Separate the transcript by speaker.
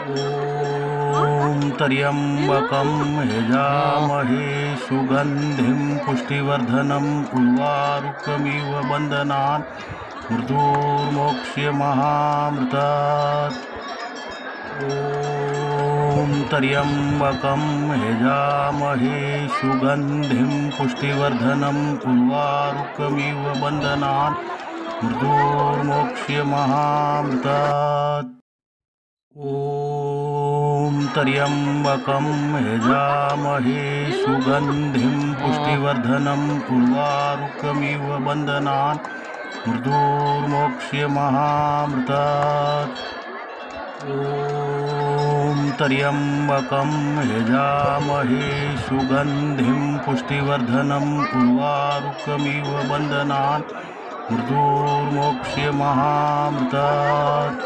Speaker 1: ॐ त्र्यम्बकं यजामहे सुगन्धिं पुष्टिवर्धनम् उर्वारुकमिव बन्धनान् मृत्युर्मोक्ष्यमामृतात्। ॐ त्र्यम्बकं यजामहे सुगन्धिं पुष्टिवर्धनम् उर्वारुकमिव बन्धनान् मृत्युर्मोक्ष्यमामृतात्। ॐ त्र्यम्बकं यजामहे सुगन्धिं पुष्टिवर्धनम् उर्वारुकमिव बन्धनान् मृत्युर्मोक्ष्यमामृतात्। ॐ त्र्यम्बकं यजामहे सुगन्धिं पुष्टिवर्धनम् उर्वारुकमिव बन्धनान् मृत्युर्मोक्ष्यमामृतात्।